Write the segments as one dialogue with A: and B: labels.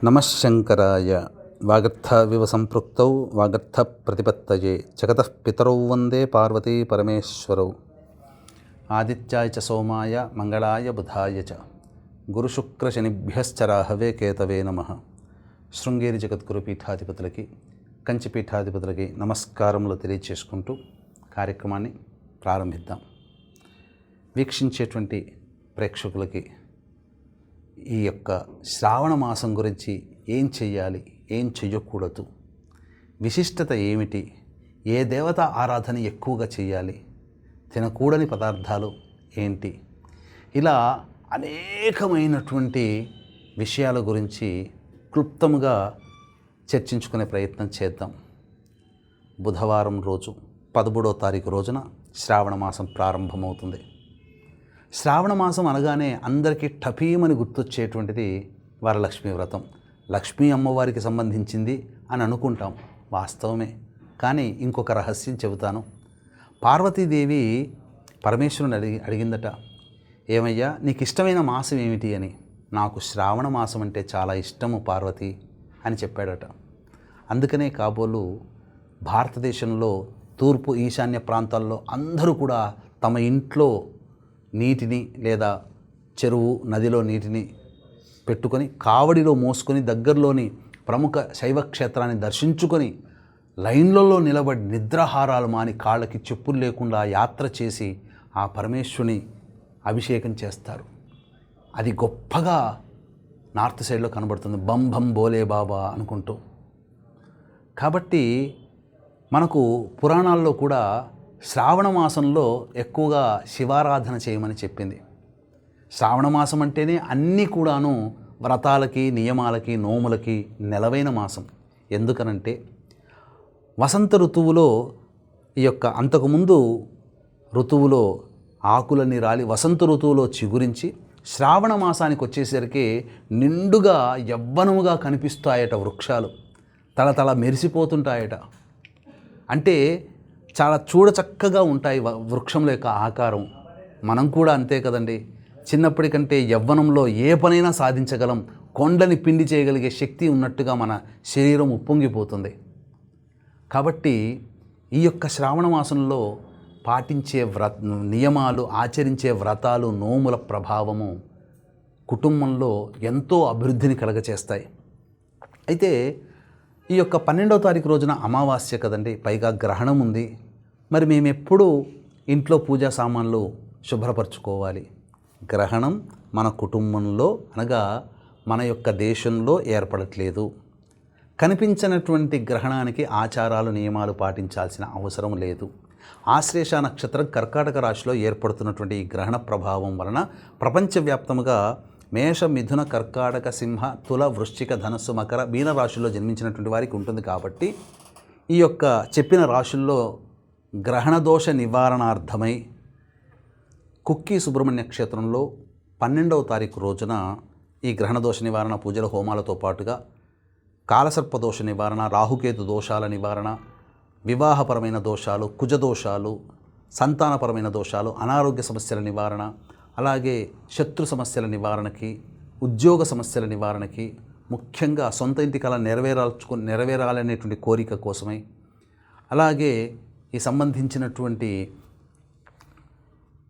A: నమఃశంకరాయ వాగర్థవివ సంపృక్తౌ వాగర్థ ప్రతిపత్తయే జగతః పితరౌ వందే పార్వతీ పరమేశ్వరౌ. ఆదిత్యాయ చ సోమాయ మంగళాయ బుధాయ చ గురుశుక్రశనిభ్యశ్చ రాహవే కేతవే నమః. శృంగేరి జగద్గురు పీఠాధిపతులకి, కంచి పీఠాధిపతులకి నమస్కారములు తెలియచేసుకుంటూ కార్యక్రమాన్ని ప్రారంభిద్దాం. వీక్షించేటువంటి ప్రేక్షకులకి ఈ యొక్క శ్రావణ మాసం గురించి ఏం చెయ్యాలి, ఏం చెయ్యకూడదు, విశిష్టత ఏమిటి, ఏ దేవత ఆరాధన ఎక్కువగా చేయాలి, తినకూడని పదార్థాలు ఏంటి, ఇలా అనేకమైనటువంటి విషయాల గురించి క్లుప్తంగా చర్చించుకునే ప్రయత్నం చేద్దాం. బుధవారం రోజు 13వ తారీఖు రోజున శ్రావణ మాసం ప్రారంభమవుతుంది. శ్రావణ మాసం అనగానే అందరికీ టపీమని గుర్తొచ్చేటువంటిది వరలక్ష్మీ వ్రతం. లక్ష్మీ అమ్మవారికి సంబంధించింది అని అనుకుంటాం, వాస్తవమే. కానీ ఇంకొక రహస్యం చెబుతాను. పార్వతీదేవి పరమేశ్వరుని అడిగిందట, ఏమయ్యా నీకు ఇష్టమైన మాసం ఏమిటి అని. నాకు శ్రావణ మాసం అంటే చాలా ఇష్టము పార్వతి అని చెప్పాడట. అందుకనే కాబోలు భారతదేశంలో తూర్పు ఈశాన్య ప్రాంతాల్లో అందరూ కూడా తమ ఇంట్లో నీటిని లేదా చెరువు నదిలో నీటిని పెట్టుకొని కావడిలో మోసుకొని దగ్గరలోని ప్రముఖ శైవ క్షేత్రాన్ని దర్శించుకొని లైన్లలో నిలబడి నిద్రాహారాలు మాని కాళ్ళకి చెప్పులు లేకుండా యాత్ర చేసి ఆ పరమేశ్వరుని అభిషేకం చేస్తారు. అది గొప్పగా నార్త్ సైడ్లో కనబడుతుంది, బం బం బోలే బాబా అనుకుంటూ. కాబట్టి మనకు పురాణాల్లో కూడా శ్రావణ మాసంలో ఎక్కువగా శివారాధన చేయమని చెప్పింది. శ్రావణ మాసం అంటేనే అన్నీ కూడాను వ్రతాలకి, నియమాలకి, నోములకి నెలవైన మాసం. ఎందుకనంటే వసంత ఋతువులో ఈ యొక్క అంతకుముందు ఋతువులో ఆకులన్నీ రాలి వసంత ఋతువులో చిగురించి శ్రావణ మాసానికి వచ్చేసరికి నిండుగా యవ్వనముగా కనిపిస్తాయట వృక్షాలు, తళతళ మెరిసిపోతుంటాయట. అంటే చాలా చూడచక్కగా ఉంటాయి వృక్షంలో యొక్క ఆకారం. మనం కూడా అంతే కదండి. చిన్నప్పటికంటే యవ్వనంలో ఏ పనైనా సాధించగలం, కొండని పిండి చేయగలిగే శక్తి ఉన్నట్టుగా మన శరీరం ఉప్పొంగిపోతుంది. కాబట్టి ఈ యొక్క శ్రావణ మాసంలో పాటించే నియమాలు, ఆచరించే వ్రతాలు, నోముల ప్రభావము కుటుంబంలో ఎంతో అభివృద్ధిని కలగచేస్తాయి. అయితే ఈ యొక్క 12వ తారీఖు రోజున అమావాస్య కదండి, పైగా గ్రహణం ఉంది. మరి మేము ఎప్పుడూ ఇంట్లో పూజా సామాన్లు శుభ్రపరచుకోవాలి. గ్రహణం మన కుటుంబంలో అనగా మన యొక్క దేశంలో ఏర్పడట్లేదు. కనిపించినటువంటి గ్రహణానికి ఆచారాలు, నియమాలు పాటించాల్సిన అవసరం లేదు. ఆశ్లేష నక్షత్రం కర్కాటక రాశిలో ఏర్పడుతున్నటువంటి ఈ గ్రహణ ప్రభావం వలన ప్రపంచవ్యాప్తంగా మేష, మిథున, కర్కాటక, సింహ, తుల, వృశ్చిక, ధనస్సు, మకర, మీన రాశుల్లో జన్మించినటువంటి వారికి ఉంటుంది. కాబట్టి ఈ యొక్క చెప్పిన రాశుల్లో గ్రహణ దోష నివారణార్థమై కుక్కి సుబ్రహ్మణ్య క్షేత్రంలో 12వ తారీఖు రోజున ఈ గ్రహణ దోష నివారణ పూజల హోమాలతో పాటుగా కాలసర్ప దోష నివారణ, రాహుకేతు దోషాల నివారణ, వివాహపరమైన దోషాలు, కుజదోషాలు, సంతానపరమైన దోషాలు, అనారోగ్య సమస్యల నివారణ, అలాగే శత్రు సమస్యల నివారణకి, ఉద్యోగ సమస్యల నివారణకి, ముఖ్యంగా సొంత ఇంటి కల నెరవేరాలనేటువంటి కోరిక కోసమై, అలాగే ఈ సంబంధించినటువంటి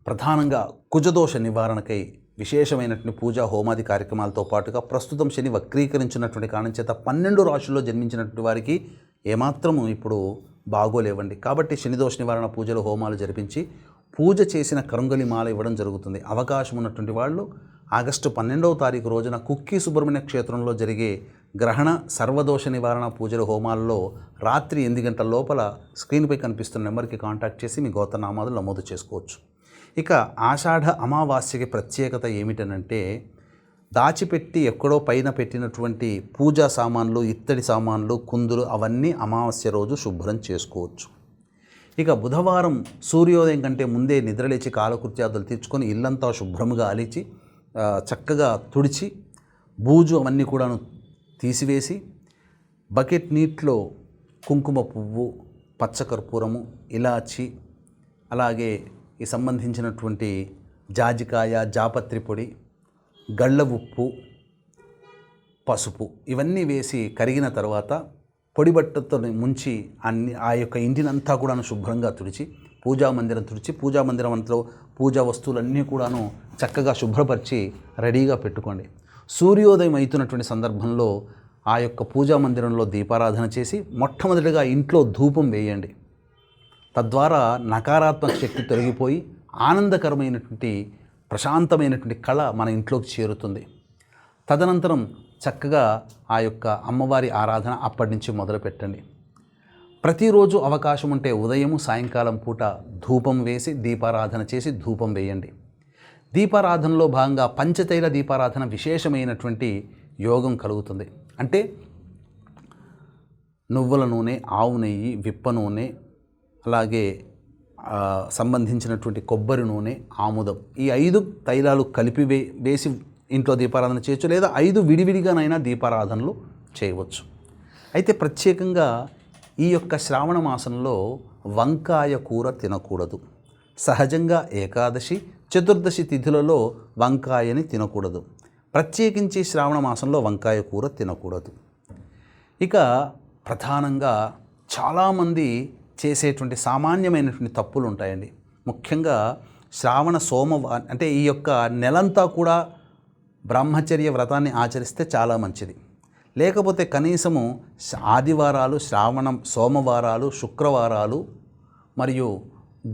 A: ప్రధానంగా కుజదోష నివారణకై విశేషమైనటువంటి పూజా హోమాది కార్యక్రమాలతో పాటుగా ప్రస్తుతం శని వక్రీకరించినటువంటి కారణం చేత 12 రాశుల్లో జన్మించినటువంటి వారికి ఏమాత్రము ఇప్పుడు బాగోలేవండి. కాబట్టి శనిదోష నివారణ పూజలు, హోమాలు జరిపించి పూజ చేసిన కరుంగలి మాల ఇవ్వడం జరుగుతుంది. అవకాశం ఉన్నటువంటి వాళ్ళు ఆగస్టు 12వ తారీఖు రోజున కుక్కి సుబ్రహ్మణ్య క్షేత్రంలో జరిగే గ్రహణ సర్వదోష నివారణ పూజల హోమాల్లో రాత్రి 8 గంటల లోపల స్క్రీన్పై కనిపిస్తున్న నెంబర్కి కాంటాక్ట్ చేసి మీ గోత్రనామాలు నమోదు చేసుకోవచ్చు. ఇక ఆషాఢ అమావాస్యకి ప్రత్యేకత ఏమిటనంటే దాచిపెట్టి ఎక్కడో పైన పెట్టినటువంటి పూజా సామాన్లు, ఇత్తడి సామాన్లు, కుందులు అవన్నీ అమావాస్య రోజు శుభ్రం చేసుకోవచ్చు. ఇక బుధవారం సూర్యోదయం కంటే ముందే నిద్రలేచి కాలకృత్యాదులు తీర్చుకొని ఇల్లంతా శుభ్రముగా అలిచి చక్కగా తుడిచి బూజు అవన్నీ కూడాను తీసివేసి బకెట్ నీటిలో కుంకుమ పువ్వు, పచ్చకర్పూరము, ఇలాచి, అలాగే ఈ సంబంధించినటువంటి జాజికాయ, జాపత్రి పొడి, గళ్ళ ఉప్పు, పసుపు ఇవన్నీ వేసి కరిగిన తర్వాత పొడి బట్టతో ముంచి ఆ యొక్క ఇంటినంతా కూడాను శుభ్రంగా తుడిచి పూజా మందిరం అంతలో పూజా వస్తువులన్నీ కూడాను చక్కగా శుభ్రపరిచి రెడీగా పెట్టుకోండి. సూర్యోదయం అవుతున్నటువంటి సందర్భంలో ఆ యొక్క పూజా మందిరంలో దీపారాధన చేసి మొట్టమొదటిగా ఇంట్లో ధూపం వేయండి. తద్వారా నకారాత్మక శక్తి తొలగిపోయి ఆనందకరమైనటువంటి ప్రశాంతమైనటువంటి కళ మన ఇంట్లోకి చేరుతుంది. తదనంతరం చక్కగా ఆ యొక్క అమ్మవారి ఆరాధన అప్పటి నుంచి మొదలు పెట్టండి. ప్రతిరోజు అవకాశం ఉంటే ఉదయము సాయంకాలం పూట ధూపం వేసి దీపారాధన చేసి ధూపం వేయండి. దీపారాధనలో భాగంగా పంచతైల దీపారాధన విశేషమైనటువంటి యోగం కలుగుతుంది. అంటే నువ్వుల నూనె, ఆవు నెయ్యి, విప్ప నూనె, అలాగే సంబంధించినటువంటి కొబ్బరి నూనె, ఆముదం, ఈ 5 తైలాలు కలిపి వేసి ఇంట్లో దీపారాధన చేయొచ్చు, లేదా 5 విడివిడిగానైనా దీపారాధనలు చేయవచ్చు. అయితే ప్రత్యేకంగా ఈ యొక్క శ్రావణ మాసంలో వంకాయ కూర తినకూడదు. సహజంగా ఏకాదశి, చతుర్దశి తిథులలో వంకాయని తినకూడదు. ప్రత్యేకించి శ్రావణ మాసంలో వంకాయ కూర తినకూడదు. ఇక ప్రధానంగా చాలామంది చేసేటువంటి సామాన్యమైనటువంటి తప్పులు ఉంటాయండి. ముఖ్యంగా శ్రావణ సోమవారం అంటే ఈ యొక్క నెలంతా కూడా బ్రహ్మచర్య వ్రతాన్ని ఆచరిస్తే చాలా మంచిది. లేకపోతే కనీసము ఆదివారాలు, సోమవారాలు, శుక్రవారాలు మరియు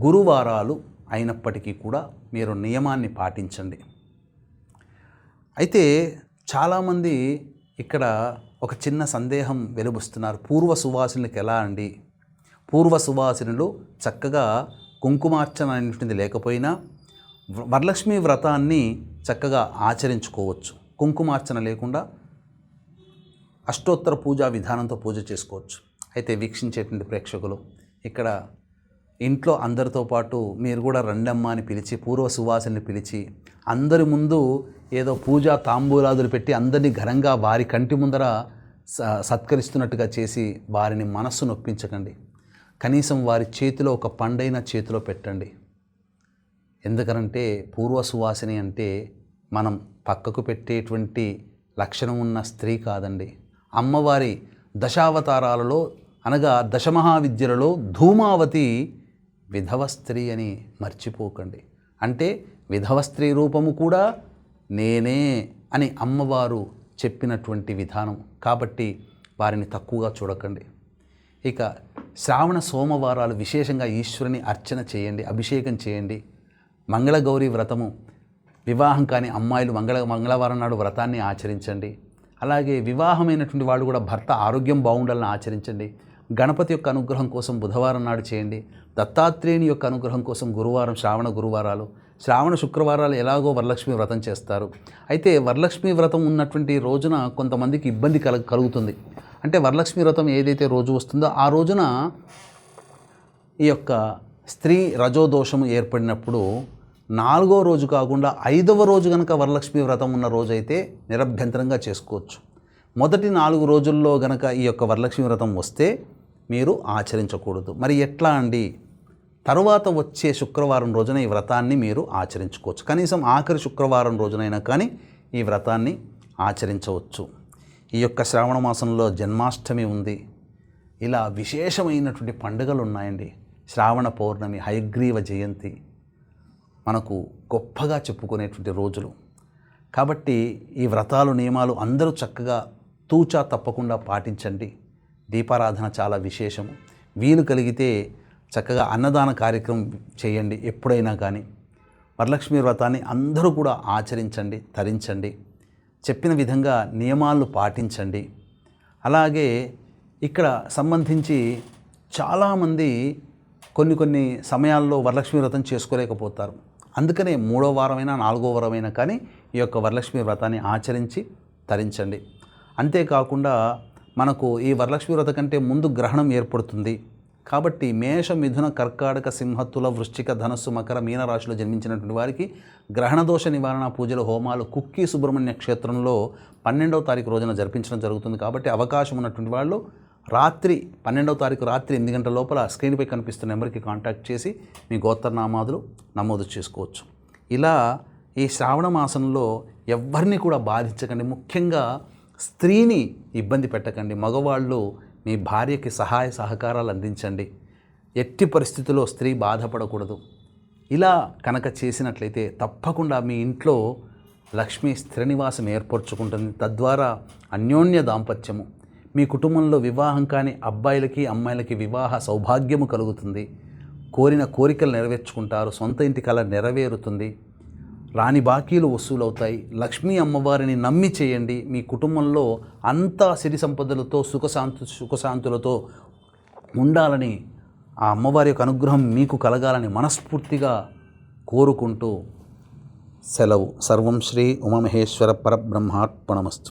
A: గురువారాలు అయినప్పటికీ కూడా మీరు నియమాన్ని పాటించండి. అయితే చాలామంది ఇక్కడ ఒక చిన్న సందేహం వెలుబుస్తున్నారు. పూర్వ సువాసినులకు ఎలా అండి? పూర్వ సువాసినులు చక్కగా కుంకుమార్చన అనేటువంటిది లేకపోయినా వరలక్ష్మి వ్రతాన్ని చక్కగా ఆచరించుకోవచ్చు. కుంకుమార్చన లేకుండా అష్టోత్తర పూజా విధానంతో పూజ చేసుకోవచ్చు. అయితే వీక్షించేటువంటి ప్రేక్షకులు ఇక్కడ ఇంట్లో అందరితో పాటు మీరు కూడా రండమ్మ అని పిలిచి పూర్వ సువాసిని పిలిచి అందరి ముందు ఏదో పూజా తాంబూలాదులు పెట్టి అందరినీ ఘనంగా వారి కంటి ముందర సత్కరిస్తున్నట్టుగా చేసి వారిని మనస్సు నొప్పించకండి. కనీసం వారి చేతిలో ఒక పండైన చేతిలో పెట్టండి. ఎందుకనంటే పూర్వ సువాసిని అంటే మనం పక్కకు పెట్టేటువంటి లక్షణం ఉన్న స్త్రీ కాదండి. అమ్మవారి దశావతారాలలో అనగా దశమహావిద్యలలో ధూమావతి విధవ స్త్రీ అని మర్చిపోకండి. అంటే విధవ స్త్రీ రూపము కూడా నేనే అని అమ్మవారు చెప్పినటువంటి విధానం కాబట్టి వారిని తక్కువగా చూడకండి. ఇక శ్రావణ సోమవారాలు విశేషంగా ఈశ్వరుని అర్చన చేయండి, అభిషేకం చేయండి. మంగళగౌరి వ్రతము వివాహం కాని అమ్మాయిలు మంగళవారం నాడు వ్రతాన్ని ఆచరించండి. అలాగే వివాహమైనటువంటి వాళ్ళు కూడా భర్త ఆరోగ్యం బాగుండాలని ఆచరించండి. గణపతి యొక్క అనుగ్రహం కోసం బుధవారం నాడు చేయండి. దత్తాత్రేయుని యొక్క అనుగ్రహం కోసం గురువారం, శ్రావణ గురువారాలు, శ్రావణ శుక్రవారాలు ఎలాగో వరలక్ష్మి వ్రతం చేస్తారు. అయితే వరలక్ష్మి వ్రతం ఉన్నటువంటి రోజున కొంతమందికి ఇబ్బంది కలుగుతుంది. అంటే వరలక్ష్మి వ్రతం ఏదైతే రోజు వస్తుందో ఆ రోజున ఈ యొక్క స్త్రీ రజోదోషము ఏర్పడినప్పుడు 4వ రోజు కాకుండా 5వ రోజు కనుక వరలక్ష్మి వ్రతం ఉన్న రోజైతే నిరభ్యంతరంగా చేసుకోవచ్చు. మొదటి 4 రోజుల్లో గనక ఈ యొక్క వరలక్ష్మి వ్రతం వస్తే మీరు ఆచరించకూడదు. మరి ఎట్లా అండి? తరువాత వచ్చే శుక్రవారం రోజున ఈ వ్రతాన్ని మీరు ఆచరించుకోవచ్చు. కనీసం ఆఖరి శుక్రవారం రోజునైనా కానీ ఈ వ్రతాన్ని ఆచరించవచ్చు. ఈ యొక్క శ్రావణ మాసంలో జన్మాష్టమి ఉంది. ఇలా విశేషమైనటువంటి పండుగలు ఉన్నాయండి. శ్రావణ పౌర్ణమి, హయగ్రీవ జయంతి మనకు గొప్పగా చెప్పుకునేటువంటి రోజులు. కాబట్టి ఈ వ్రతాలు, నియమాలు అందరూ చక్కగా తూచా తప్పకుండా పాటించండి. దీపారాధన చాలా విశేషము. వీలు కలిగితే చక్కగా అన్నదాన కార్యక్రమం చేయండి. ఎప్పుడైనా కానీ వరలక్ష్మి వ్రతాన్ని అందరూ కూడా ఆచరించండి, తరించండి. చెప్పిన విధంగా నియమాలను పాటించండి. అలాగే ఇక్కడ సంబంధించి చాలామంది కొన్ని సమయాల్లో వరలక్ష్మి వ్రతం చేసుకోలేకపోతారు. అందుకనే 3వ వారమైనా 4వ వారమైనా కానీ ఈ యొక్క వరలక్ష్మి వ్రతాన్ని ఆచరించి తరించండి. అంతేకాకుండా మనకు ఈ వరలక్ష్మి వ్రతం కంటే ముందు గ్రహణం ఏర్పడుతుంది. కాబట్టి మేష, మిథున, కర్కాటక, సింహ, తుల, వృశ్చిక, ధనస్సు, మకర, మీన రాశిలో జన్మించినటువంటి వారికి గ్రహణ దోష నివారణ పూజలు, హోమాలు కుక్కి సుబ్రహ్మణ్య క్షేత్రంలో 12వ తారీఖు రోజున జరిపించడం జరుగుతుంది. కాబట్టి అవకాశం ఉన్నటువంటి వాళ్ళు రాత్రి 12వ తారీఖు రాత్రి 8 గంటల లోపల స్క్రీన్పై కనిపిస్తున్న నెంబర్కి కాంటాక్ట్ చేసి మీ గోత్రనామాదులు నమోదు చేసుకోవచ్చు. ఇలా ఈ శ్రావణ మాసంలో ఎవరిని కూడా బాధించకండి. ముఖ్యంగా స్త్రీని ఇబ్బంది పెట్టకండి. మగవాళ్ళు మీ భార్యకి సహాయ సహకారాలు అందించండి. ఎట్టి పరిస్థితుల్లో స్త్రీ బాధపడకూడదు. ఇలా కనుక చేసినట్లయితే తప్పకుండా మీ ఇంట్లో లక్ష్మీ స్థిర నివాసం ఏర్పరచుకుంటుంది. తద్వారా అన్యోన్య దాంపత్యము, మీ కుటుంబంలో వివాహం కాని అబ్బాయిలకి అమ్మాయిలకి వివాహ సౌభాగ్యము కలుగుతుంది. కోరిన కోరికలు నెరవేర్చుకుంటారు. సొంత ఇంటి కల నెరవేరుతుంది. రాని బాకీలు వసూలవుతాయి. లక్ష్మీ అమ్మవారిని నమ్మి చేయండి. మీ కుటుంబంలో అంతా సిరి సంపదలతో సుఖశాంతులతో ఉండాలని, ఆ అమ్మవారి యొక్క అనుగ్రహం మీకు కలగాలని మనస్ఫూర్తిగా కోరుకుంటూ సెలవు. సర్వం శ్రీ ఉమామహేశ్వర పరబ్రహ్మార్పణమస్తు.